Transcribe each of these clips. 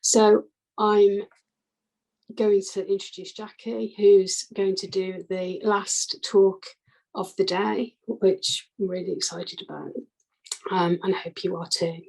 So I'm going to introduce Jacqui, who's going to do the last talk of the day, which I'm really excited about, and I hope you are too.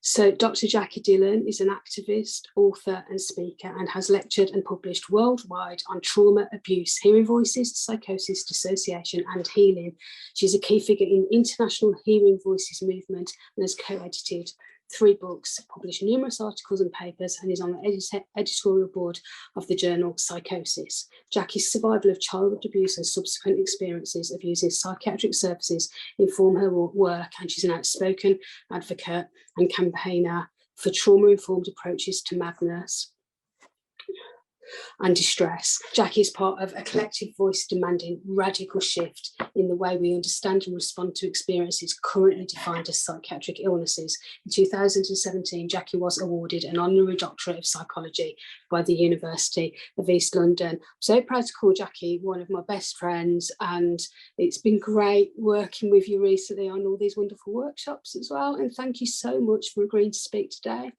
So Dr. Jacqui Dillon is an activist, author and speaker, and has lectured and published worldwide on trauma, abuse, hearing voices, psychosis, dissociation and healing. She's a key figure in the international hearing voices movement and has co-edited 3 books, published numerous articles and papers, and is on the editorial board of the journal Psychosis. Jacqui's survival of childhood abuse and subsequent experiences of using psychiatric services inform her work, and she's an outspoken advocate and campaigner for trauma-informed approaches to madness and distress. Jacqui is part of a collective voice demanding radical shift in the way we understand and respond to experiences currently defined as psychiatric illnesses. In 2017, Jacqui was awarded an honorary doctorate of psychology by the University of East London. I'm so proud to call Jacqui one of my best friends, and it's been great working with you recently on all these wonderful workshops as well. And thank you so much for agreeing to speak today.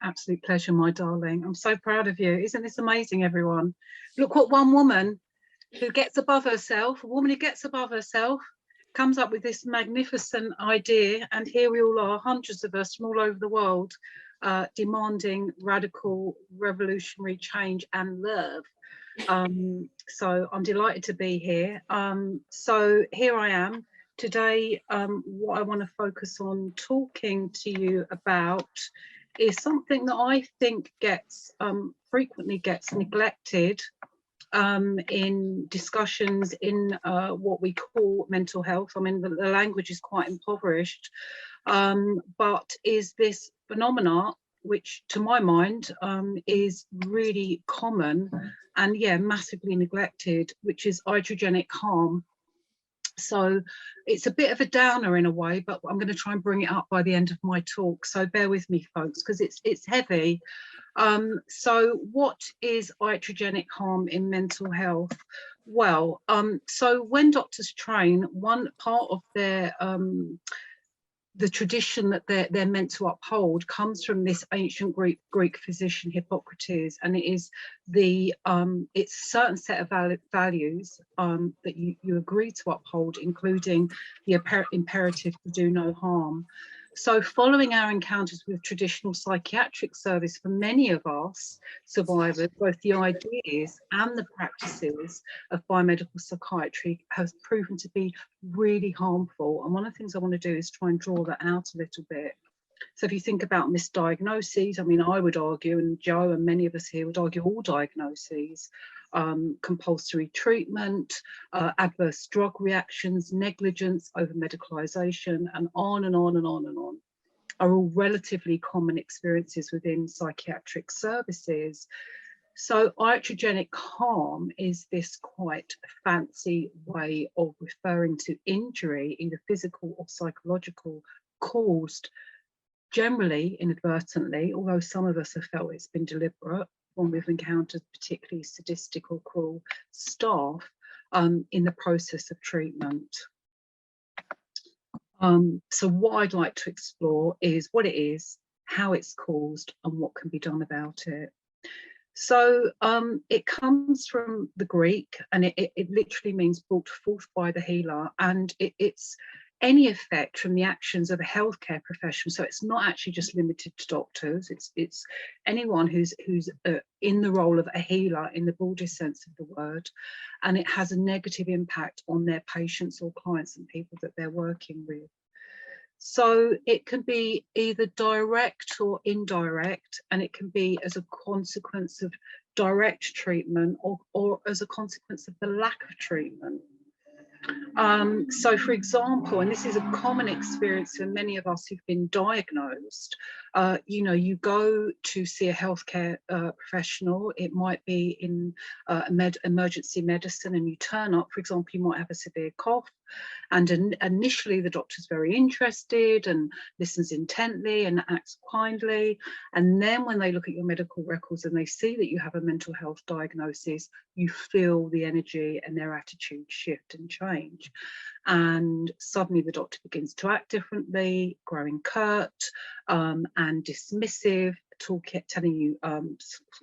Absolute pleasure, my darling. I'm so proud of you. Isn't this amazing, everyone? Look what one woman who gets above herself, a woman who gets above herself, comes up with this magnificent idea, and here we all are, hundreds of us from all over the world, demanding radical revolutionary change and love. So I'm delighted to be here. So here I am today. What I want to focus on talking to you about is something that I think frequently gets neglected in discussions in what we call mental health. I mean, the language is quite impoverished, but is this phenomena which, to my mind, is really common and, yeah, massively neglected, which is iatrogenic harm. So it's a bit of a downer in a way, but I'm going to try and bring it up by the end of my talk. So bear with me, folks, because it's heavy. So what is iatrogenic harm in mental health? Well, so when doctors train, one part of their the tradition that they're meant to uphold comes from this ancient Greek physician Hippocrates, and it is it's a certain set of values that you agree to uphold, including the imperative to do no harm. So following our encounters with traditional psychiatric service, for many of us survivors, both the ideas and the practices of biomedical psychiatry has proven to be really harmful. And one of the things I want to do is try and draw that out a little bit. So if you think about misdiagnoses, I mean, I would argue, and Joe and many of us here would argue, all diagnoses, compulsory treatment, adverse drug reactions, negligence, over-medicalisation, and on and on and on and on, are all relatively common experiences within psychiatric services. So iatrogenic harm is this quite fancy way of referring to injury, either physical or psychological, caused generally inadvertently, although some of us have felt it's been deliberate when we've encountered particularly sadistic or cruel staff in the process of treatment. So what I'd like to explore is what it is, how it's caused, and what can be done about it. So it comes from the Greek, and it literally means brought forth by the healer, and it's any effect from the actions of a healthcare professional. So it's not actually just limited to doctors, it's anyone who's in the role of a healer in the broadest sense of the word, and it has a negative impact on their patients or clients and people that they're working with. So it can be either direct or indirect, and it can be as a consequence of direct treatment or as a consequence of the lack of treatment. So for example, and this is a common experience for many of us who've been diagnosed, you know, you go to see a healthcare professional, it might be in emergency medicine, and you turn up, for example, you might have a severe cough, And initially the doctor's very interested and listens intently and acts kindly. And then when they look at your medical records and they see that you have a mental health diagnosis, you feel the energy and their attitude shift and change. And suddenly the doctor begins to act differently, growing curt and dismissive, telling you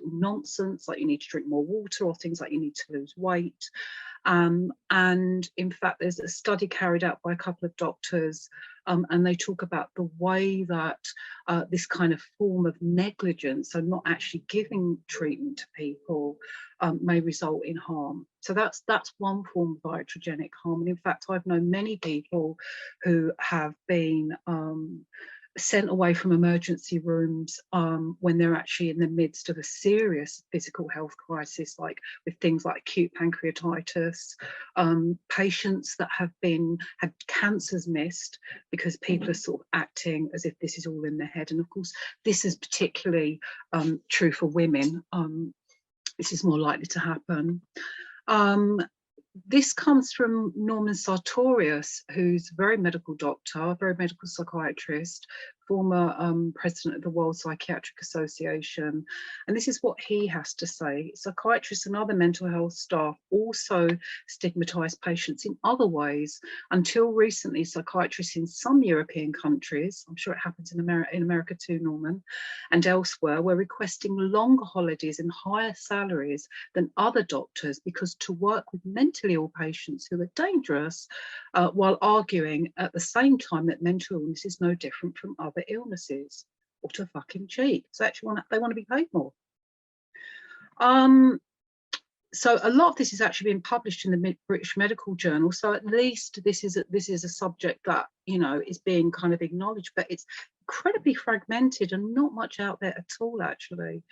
nonsense, like you need to drink more water, or things like you need to lose weight. And in fact, there's a study carried out by a couple of doctors, and they talk about the way that this kind of form of negligence, so not actually giving treatment to people, may result in harm. So that's one form of iatrogenic harm. And in fact, I've known many people who have been sent away from emergency rooms when they're actually in the midst of a serious physical health crisis, like with things like acute pancreatitis, patients that have had cancers missed because people are sort of acting as if this is all in their head. And of course, this is particularly true for women. This is more likely to happen. This comes from Norman Sartorius, who's a very medical doctor, a very medical psychiatrist, former president of the World Psychiatric Association. And this is what he has to say. Psychiatrists and other mental health staff also stigmatise patients in other ways. Until recently, psychiatrists in some European countries, I'm sure it happens in America too, Norman, and elsewhere, were requesting longer holidays and higher salaries than other doctors, because to work with mentally ill patients who are dangerous, while arguing at the same time that mental illness is no different from other illnesses. What a fucking cheat. So actually they want to be paid more. So a lot of this is actually being published in the British Medical Journal. So at least this is a subject that, you know, is being kind of acknowledged, but it's incredibly fragmented and not much out there at all, actually.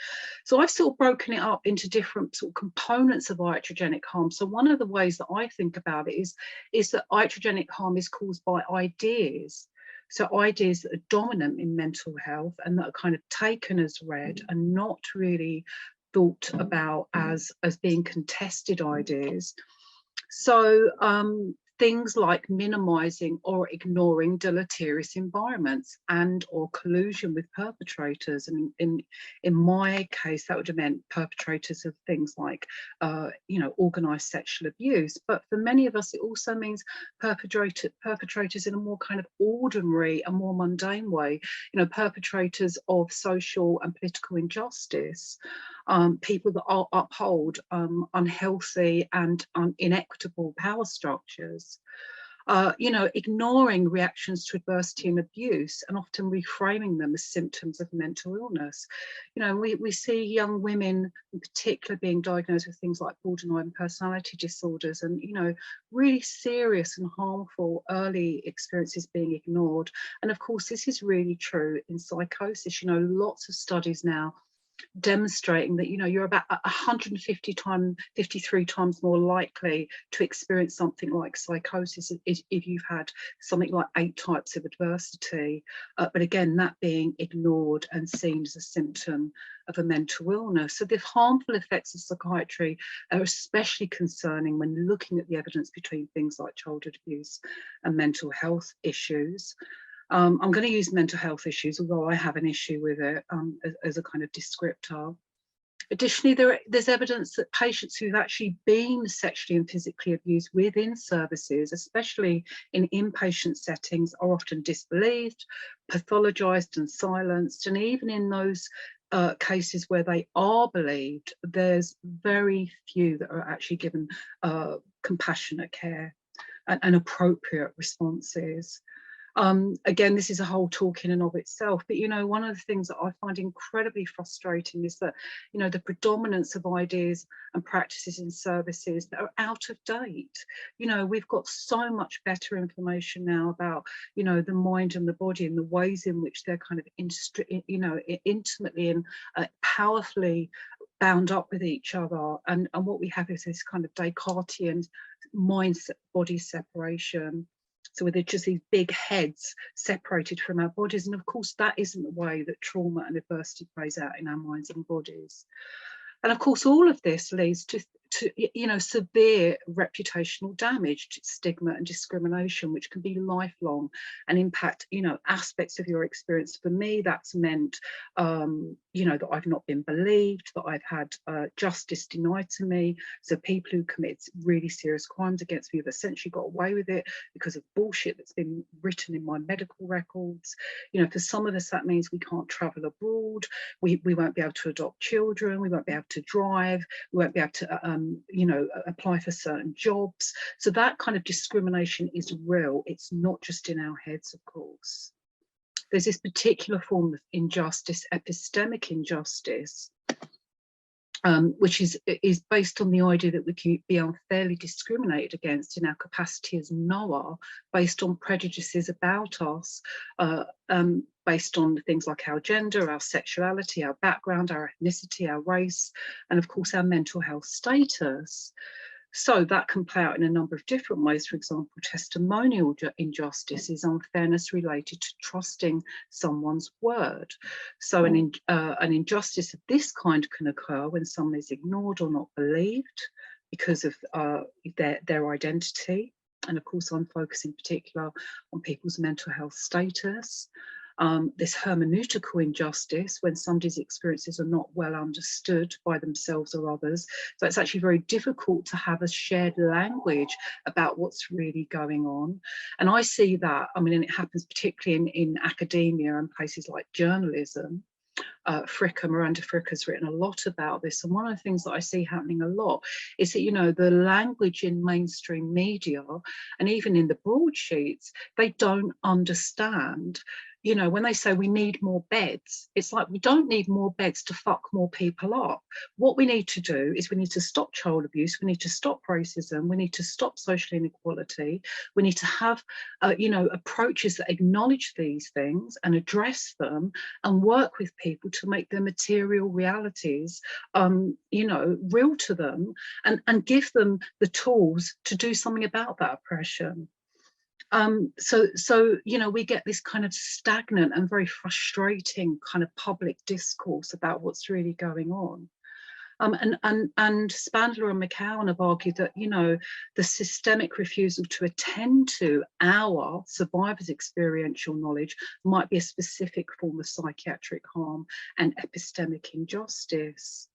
So I've sort of broken it up into different sort of components of iatrogenic harm. So one of the ways that I think about it is that iatrogenic harm is caused by ideas. So ideas that are dominant in mental health and that are kind of taken as read and not really thought about as being contested ideas. So things like minimizing or ignoring deleterious environments and or collusion with perpetrators. And in my case, that would have meant perpetrators of things like, you know, organized sexual abuse. But for many of us, it also means perpetrators in a more kind of ordinary and more mundane way, you know, perpetrators of social and political injustice. People that uphold unhealthy and inequitable power structures, you know, ignoring reactions to adversity and abuse and often reframing them as symptoms of mental illness. You know, we see young women in particular being diagnosed with things like borderline personality disorders and, you know, really serious and harmful early experiences being ignored. And of course, this is really true in psychosis. You know, lots of studies now demonstrating that, you know, you're about 153 times more likely to experience something like psychosis if you've had something like 8 types of adversity, but again, that being ignored and seen as a symptom of a mental illness. So the harmful effects of psychiatry are especially concerning when looking at the evidence between things like childhood abuse and mental health issues. I'm going to use mental health issues, although I have an issue with it as a kind of descriptor. Additionally, there's evidence that patients who've actually been sexually and physically abused within services, especially in inpatient settings, are often disbelieved, pathologized and silenced. And even in those cases where they are believed, there's very few that are actually given compassionate care and appropriate responses. Again, this is a whole talk in and of itself, but, you know, one of the things that I find incredibly frustrating is that, you know, the predominance of ideas and practices in services that are out of date. You know, we've got so much better information now about, you know, the mind and the body and the ways in which they're kind of, you know, intimately and powerfully bound up with each other. And what we have is this kind of Descartesian mind-body separation. So with just these big heads separated from our bodies. And of course, that isn't the way that trauma and adversity plays out in our minds and bodies. And of course, all of this leads to to, you know, severe reputational damage, stigma and discrimination, which can be lifelong and impact, you know, aspects of your experience. For me, that's meant, you know, that I've not been believed, that I've had justice denied to me. So people who commit really serious crimes against me have essentially got away with it because of bullshit that's been written in my medical records. You know, for some of us, that means we can't travel abroad, we won't be able to adopt children, we won't be able to drive, we won't be able to, you know, apply for certain jobs. So that kind of discrimination is real. It's not just in our heads, of course. There's this particular form of injustice, epistemic injustice, which is based on the idea that we can be unfairly discriminated against in our capacity as knower, based on prejudices about us, based on things like our gender, our sexuality, our background, our ethnicity, our race, and of course our mental health status. So that can play out in a number of different ways. For example, testimonial injustice is unfairness related to trusting someone's word. So an injustice of this kind can occur when someone is ignored or not believed because of their identity. And of course, I'm focusing in particular on people's mental health status. This hermeneutical injustice, when somebody's experiences are not well understood by themselves or others. So it's actually very difficult to have a shared language about what's really going on. And I see that, I mean, and it happens particularly in academia and places like journalism. Miranda Fricker has written a lot about this, and one of the things that I see happening a lot is that, you know, the language in mainstream media and even in the broadsheets, they don't understand. You know, when they say we need more beds, it's like we don't need more beds to fuck more people up. What we need to do is we need to stop child abuse, we need to stop racism, we need to stop social inequality, we need to have, you know, approaches that acknowledge these things and address them and work with people to make their material realities, you know, real to them, and give them the tools to do something about that oppression. So you know, we get this kind of stagnant and very frustrating kind of public discourse about what's really going on. And Spandler and McCowan have argued that, you know, the systemic refusal to attend to our survivors' experiential knowledge might be a specific form of psychiatric harm and epistemic injustice.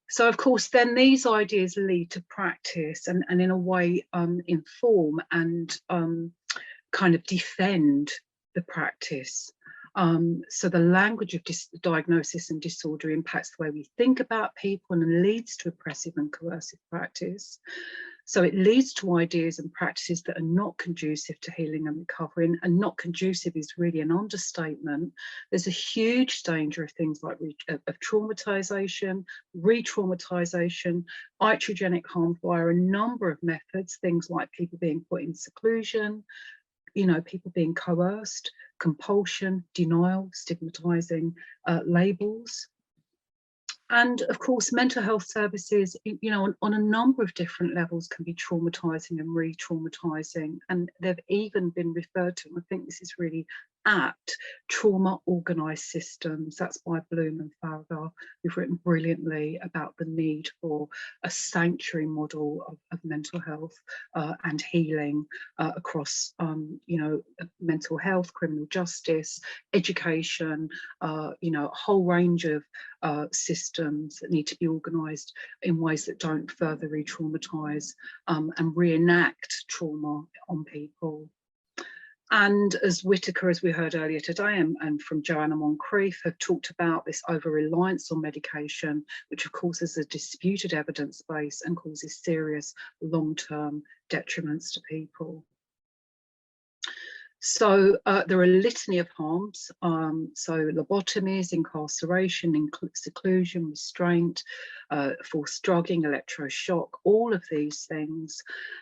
So, of course, then these ideas lead to practice and in a way inform and kind of defend the practice. So the language of diagnosis and disorder impacts the way we think about people and leads to oppressive and coercive practice. So it leads to ideas and practices that are not conducive to healing and recovery, and not conducive is really an understatement. There's a huge danger of things like of traumatization, re-traumatization, iatrogenic harm via a number of methods, things like people being put in seclusion, you know, people being coerced, compulsion, denial, stigmatizing labels. And of course, mental health services, you know, on a number of different levels can be traumatizing and re-traumatizing. And they've even been referred to, and I think this is really apt, trauma organized systems. That's by Bloom and Farragut, who've written brilliantly about the need for a sanctuary model of mental health and healing across, you know, mental health, criminal justice, education, you know, a whole range of systems that need to be organised in ways that don't further re-traumatize and reenact trauma on people. And as Whitaker, as we heard earlier today, and from Joanna Moncrief, have talked about this over-reliance on medication, which of course is a disputed evidence base and causes serious long-term detriments to people. So there are a litany of harms, so lobotomies, incarceration, seclusion, restraint, forced drugging, electroshock, all of these things.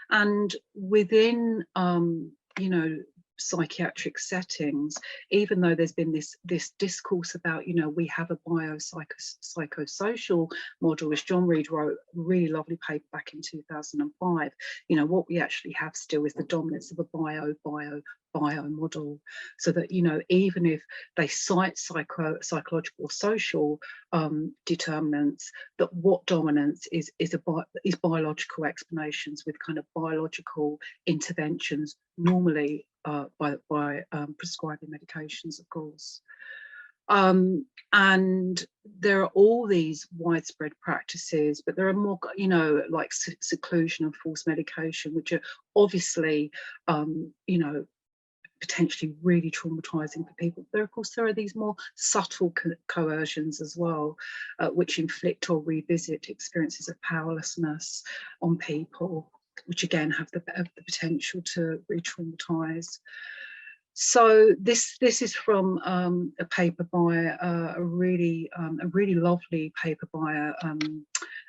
And within, you know, psychiatric settings, even though there's been this discourse about, you know, we have a biopsychosocial model, as John Reed wrote a really lovely paper back in 2005, you know, what we actually have still is the dominance of a biomodel, so that, you know, even if they cite psychological or social determinants, that what dominance is biological explanations with kind of biological interventions, normally by prescribing medications, of course. And there are all these widespread practices, but there are more, you know, like seclusion and forced medication, which are obviously, you know, potentially really traumatizing for people. There, of course, there are these more subtle coercions as well, which inflict or revisit experiences of powerlessness on people, which again have the potential to re-traumatize. So this is from a paper by a really lovely paper by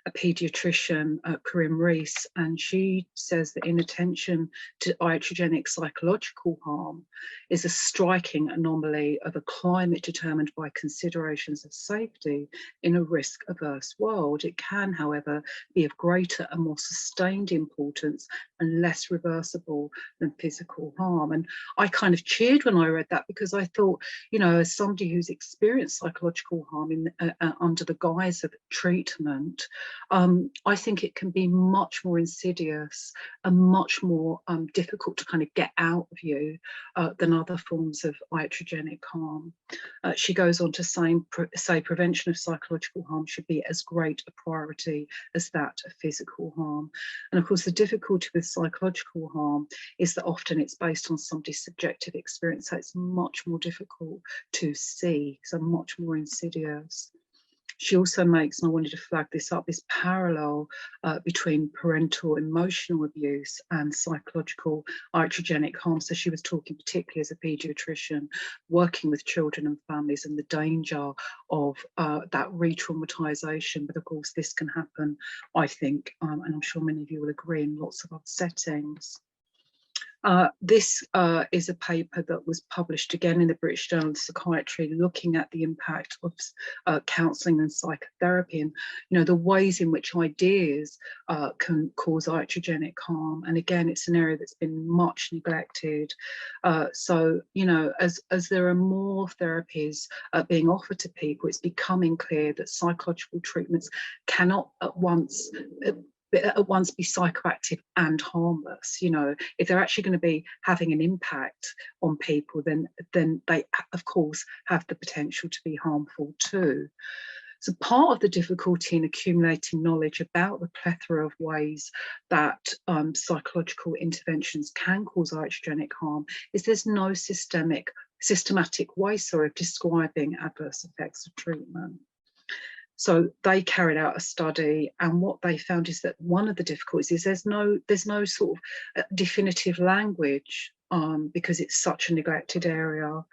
a paediatrician, Corinne Rees, and she says that inattention to iatrogenic psychological harm is a striking anomaly of a climate determined by considerations of safety in a risk-averse world. It can, however, be of greater and more sustained importance and less reversible than physical harm. And I kind of cheered when I read that, because I thought, you know, as somebody who's experienced psychological harm under the guise of treatment, I think it can be much more insidious and much more difficult to kind of get out of you than other forms of iatrogenic harm. She goes on to say prevention of psychological harm should be as great a priority as that of physical harm. And of course, the difficulty with psychological harm is that often it's based on somebody's subjective experience, so it's much more difficult to see, so much more insidious. She also makes, and I wanted to flag this up, this parallel between parental emotional abuse and psychological iatrogenic harm. So she was talking particularly as a paediatrician, working with children and families, and the danger of that re-traumatization. But of course, this can happen, I think, and I'm sure many of you will agree, in lots of other settings. This is a paper that was published again in the British Journal of Psychiatry, looking at the impact of counselling and psychotherapy, and, you know, the ways in which ideas can cause iatrogenic harm. And again, it's an area that's been much neglected. So, you know, as there are more therapies being offered to people, it's becoming clear that psychological treatments cannot at once be psychoactive and harmless. You know, if they're actually going to be having an impact on people, then they of course have the potential to be harmful too. So part of the difficulty in accumulating knowledge about the plethora of ways that psychological interventions can cause iatrogenic harm is there's no systematic way, of describing adverse effects of treatment. So they carried out a study, and what they found is that one of the difficulties is there's no sort of definitive language because it's such a neglected area,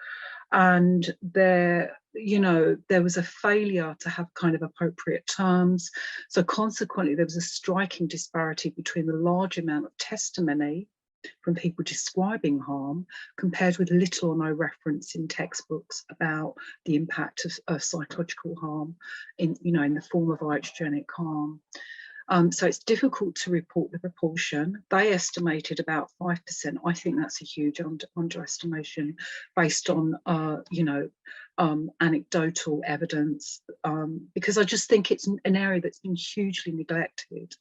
and there was a failure to have kind of appropriate terms. So consequently, there was a striking disparity between the large amount of testimony from people describing harm compared with little or no reference in textbooks about the impact of psychological harm in the form of iatrogenic harm. So it's difficult to report the proportion. They estimated about 5%. I think that's a huge underestimation based on anecdotal evidence, because I just think it's an area that's been hugely neglected.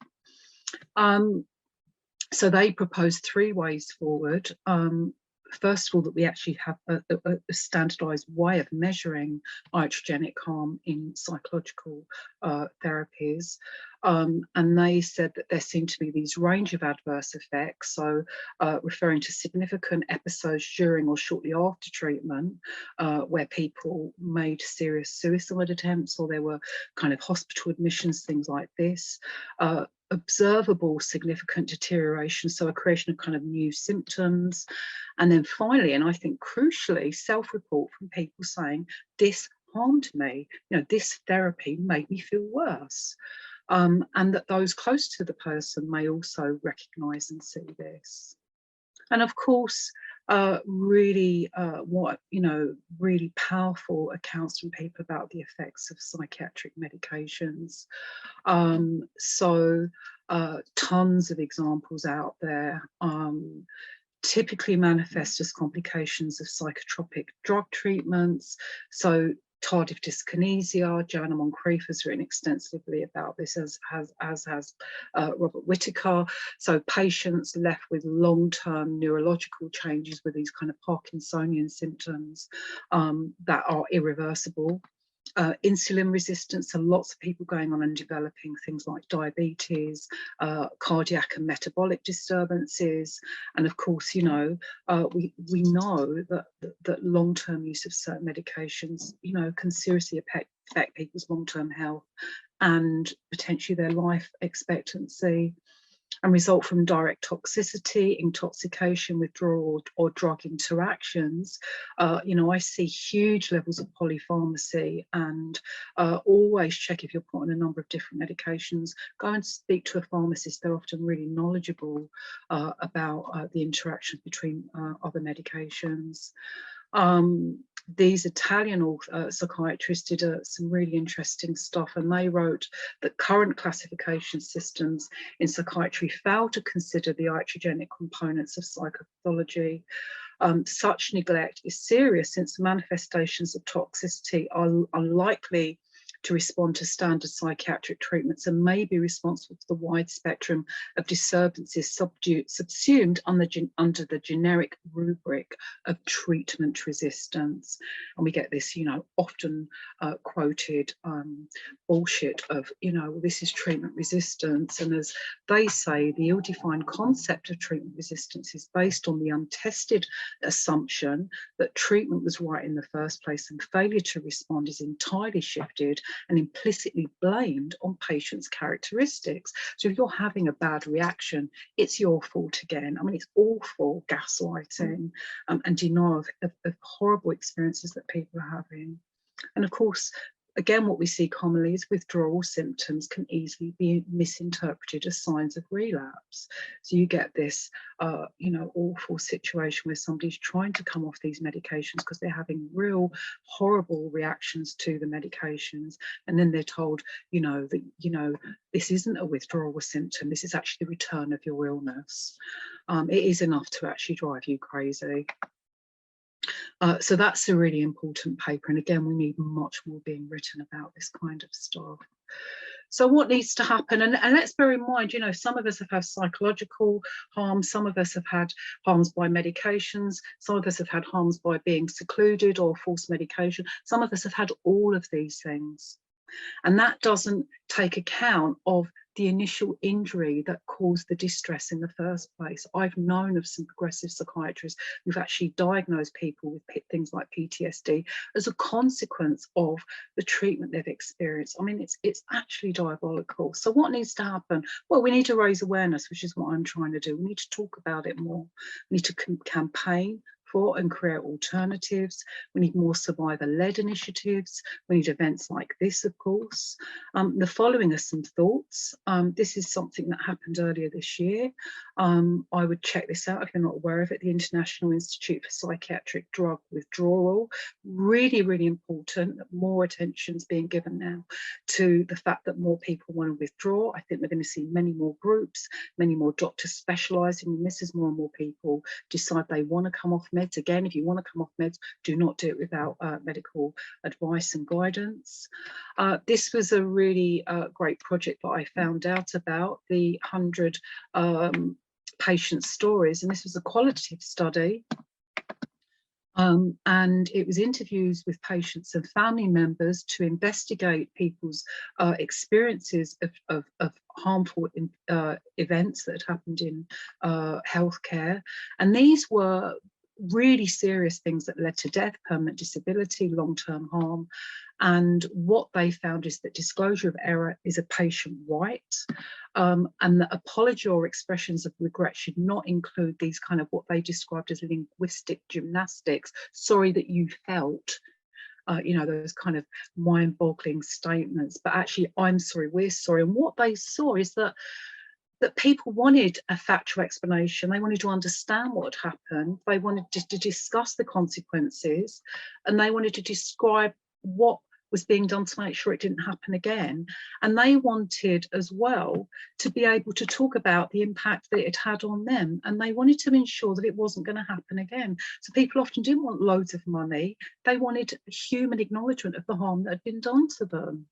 So they proposed 3 ways forward. First of all, that we actually have a standardised way of measuring iatrogenic harm in psychological therapies. And they said that there seemed to be these range of adverse effects, so referring to significant episodes during or shortly after treatment, where people made serious suicide attempts, or there were kind of hospital admissions, things like this. Observable significant deterioration, so a creation of kind of new symptoms. And then finally, and I think crucially, self-report from people saying, this harmed me, this therapy made me feel worse. And that those close to the person may also recognise and see this. And of course, really powerful accounts from people about the effects of psychiatric medications. So tons of examples out there. typically manifest as complications of psychotropic drug treatments. So tardive dyskinesia, Joanna Moncrief has written extensively about this, as has Robert Whitaker. So patients left with long-term neurological changes with these kind of Parkinsonian symptoms that are irreversible. Insulin resistance, so lots of people going on and developing things like diabetes, cardiac and metabolic disturbances, and of course, you know, we know that long-term use of certain medications, you know, can seriously affect people's long-term health and potentially their life expectancy, and result from direct toxicity, intoxication, withdrawal, or drug interactions. You know, I see huge levels of polypharmacy, and always check if you're put on a number of different medications. Go and speak to a pharmacist. They're often really knowledgeable about the interaction between other medications. These Italian psychiatrists did some really interesting stuff, and they wrote that current classification systems in psychiatry fail to consider the iatrogenic components of psychopathology. Such neglect is serious, since manifestations of toxicity are unlikely to respond to standard psychiatric treatments and may be responsible for the wide spectrum of disturbances subsumed under the generic rubric of treatment resistance. And we get this, you know, often quoted bullshit of, you know, well, this is treatment resistance. And as they say, the ill-defined concept of treatment resistance is based on the untested assumption that treatment was right in the first place, and failure to respond is entirely shifted and implicitly blamed on patients' characteristics. So if you're having a bad reaction, it's your fault again. I mean, it's awful gaslighting and denial of horrible experiences that people are having. And of course, again, what we see commonly is withdrawal symptoms can easily be misinterpreted as signs of relapse. So you get this, you know, awful situation where somebody's trying to come off these medications because they're having real horrible reactions to the medications, and then they're told, you know, that, you know, this isn't a withdrawal symptom. This is actually the return of your illness. It is enough to actually drive you crazy. So that's a really important paper, and again, we need much more being written about this kind of stuff. So what needs to happen, and let's bear in mind, you know, some of us have had psychological harm, some of us have had harms by medications, some of us have had harms by being secluded or forced medication, some of us have had all of these things. And that doesn't take account of the initial injury that caused the distress in the first place. I've known of some progressive psychiatrists who've actually diagnosed people with things like PTSD as a consequence of the treatment they've experienced. I mean, it's actually diabolical. So what needs to happen? Well, we need to raise awareness, which is what I'm trying to do. We need to talk about it more. We need to campaign for and create alternatives. We need more survivor-led initiatives. We need events like this, of course. The following are some thoughts. This is something that happened earlier this year. I would check this out if you're not aware of it. The International Institute for Psychiatric Drug Withdrawal. Really, really important that more attention is being given now to the fact that more people want to withdraw. I think we're going to see many more groups, many more doctors specialising in this as more and more people decide they want to come off meds. Again, if you want to come off meds, do not do it without medical advice and guidance. This was a really great project that I found out about, the 100 patient stories, and this was a qualitative study. And it was interviews with patients and family members to investigate people's experiences of harmful events that had happened in healthcare. And these were really serious things that led to death, permanent disability, long-term harm. And what they found is that disclosure of error is a patient right, and that apology or expressions of regret should not include these kind of what they described as linguistic gymnastics. Sorry that you felt, you know, those kind of mind-boggling statements, but actually, I'm sorry, we're sorry. And what they saw is that people wanted a factual explanation. They wanted to understand what had happened. They wanted to discuss the consequences, and they wanted to describe what was being done to make sure it didn't happen again. And they wanted as well to be able to talk about the impact that it had on them. And they wanted to ensure that it wasn't going to happen again. So people often didn't want loads of money. They wanted human acknowledgement of the harm that had been done to them.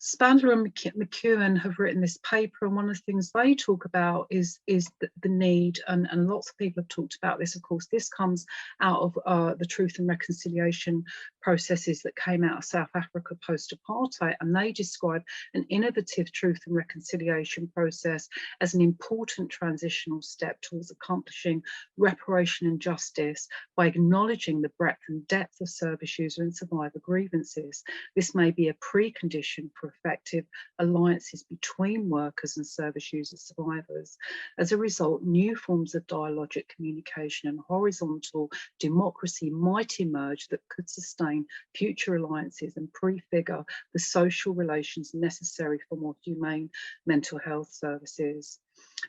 Spandler and McEwen have written this paper, and one of the things they talk about is the need, and lots of people have talked about this, of course. This comes out of the truth and reconciliation processes that came out of South Africa post-apartheid, and they describe an innovative truth and reconciliation process as an important transitional step towards accomplishing reparation and justice by acknowledging the breadth and depth of service user and survivor grievances. This may be a precondition for effective alliances between workers and service user survivors. As a result, new forms of dialogic communication and horizontal democracy might emerge that could sustain future alliances and prefigure the social relations necessary for more humane mental health services.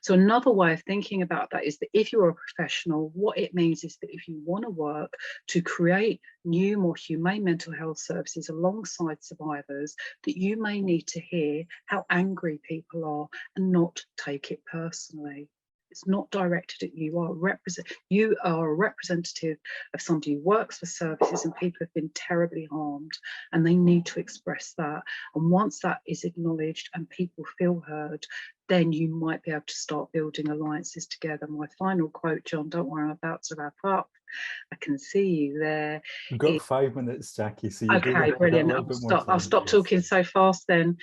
So another way of thinking about that is that if you're a professional, what it means is that if you want to work to create new, more humane mental health services alongside survivors, that you may need to hear how angry people are and not take it personally. It's not directed at you. You are a representative of somebody who works for services, and people have been terribly harmed, and they need to express that. And once that is acknowledged and people feel heard, then you might be able to start building alliances together. My final quote, John, don't worry, I'm about to wrap up. I can see you there. We've got 5 minutes, Jacqui, so you okay, brilliant. I'll stop talking so fast then.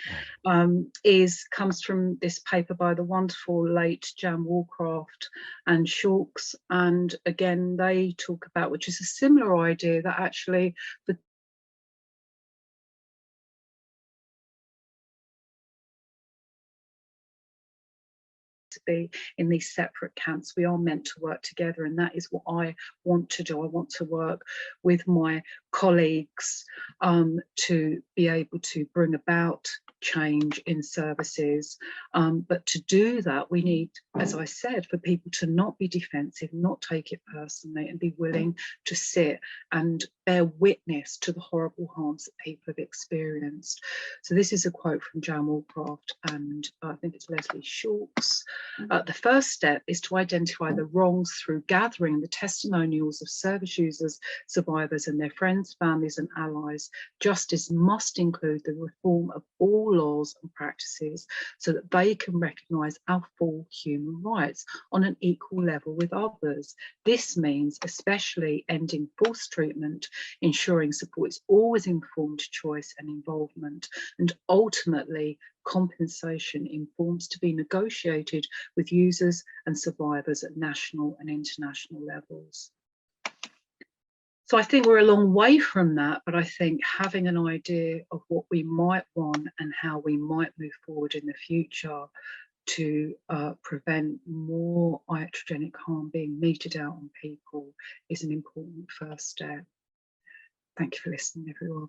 Comes from this paper by the wonderful late Jan Warcraft and Shulks, and again they talk about, which is a similar idea, that actually the to be in these separate camps. We are meant to work together, and that is what I want to do. I want to work with my colleagues to be able to bring about change in services, but to do that we need, as I said, for people to not be defensive, not take it personally, and be willing to sit and bear witness to the horrible harms that people have experienced. So this is a quote from Jan Warcraft, and I think it's Leslie Shulks. The first step is to identify the wrongs through gathering the testimonials of service users, survivors and their friends, families and allies. Justice must include the reform of all laws and practices so that they can recognise our full human rights on an equal level with others. This means especially ending false treatment, ensuring support is always informed choice and involvement, and ultimately compensation informs to be negotiated with users and survivors at national and international levels. So I think we're a long way from that, but I think having an idea of what we might want and how we might move forward in the future to prevent more iatrogenic harm being meted out on people is an important first step. Thank you for listening, everyone.